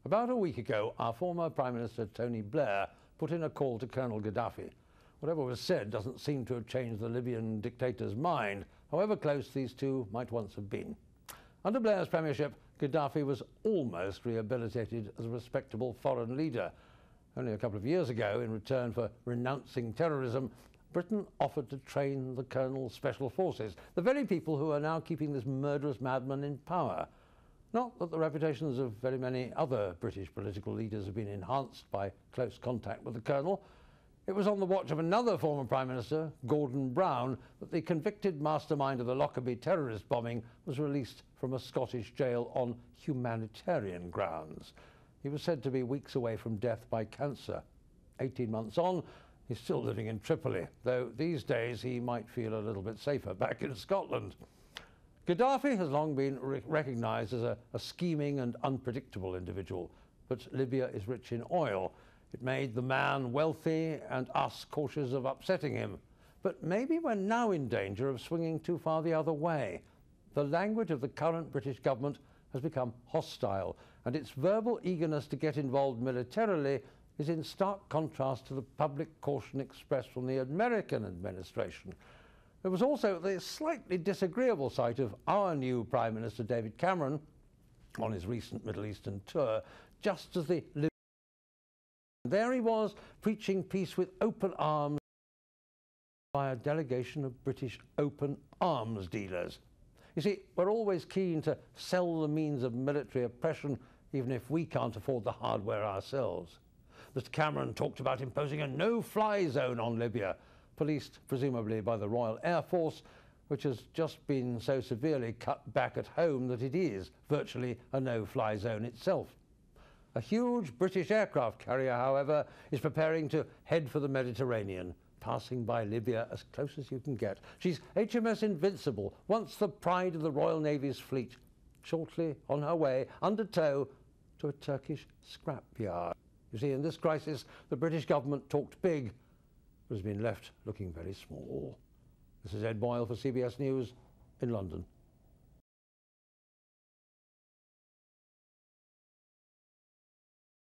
About a week ago, our former Prime Minister Tony Blair put in a call to Colonel Qaddafi. Whatever was said doesn't seem to have changed the Libyan dictator's mind, however close these two might once have been. Under Blair's premiership, Qaddafi was almost rehabilitated as a respectable foreign leader. Only a couple of years ago, in return for renouncing terrorism, Britain offered to train the Colonel's special forces, the very people who are now keeping this murderous madman in power. Not that the reputations of very many other British political leaders have been enhanced by close contact with the Colonel. It was on the watch of another former Prime Minister, Gordon Brown, that the convicted mastermind of the Lockerbie terrorist bombing was released from a Scottish jail on humanitarian grounds. He was said to be weeks away from death by cancer. 18 months on, he's still living in Tripoli, though these days he might feel a little bit safer back in Scotland. Qaddafi has long been recognised as a scheming and unpredictable individual, but Libya is rich in oil. It made the man wealthy and us cautious of upsetting him. But maybe we're now in danger of swinging too far the other way. The language of the current British government has become hostile, and its verbal eagerness to get involved militarily is in stark contrast to the public caution expressed from the American administration. There was also the slightly disagreeable sight of our new Prime Minister David Cameron on his recent Middle Eastern tour, just as the there he was, preaching peace with open arms by a delegation of British open arms dealers. You see, we're always keen to sell the means of military oppression, even if we can't afford the hardware ourselves. Mr. Cameron talked about imposing a no-fly zone on Libya, policed presumably by the Royal Air Force, which has just been so severely cut back at home that it is virtually a no-fly zone itself. A huge British aircraft carrier, however, is preparing to head for the Mediterranean, passing by Libya as close as you can get. She's HMS Invincible, once the pride of the Royal Navy's fleet, shortly on her way, under tow, to a Turkish scrapyard. You see, in this crisis, the British government talked big, but has been left looking very small. This is Ed Boyle for CBS News in London.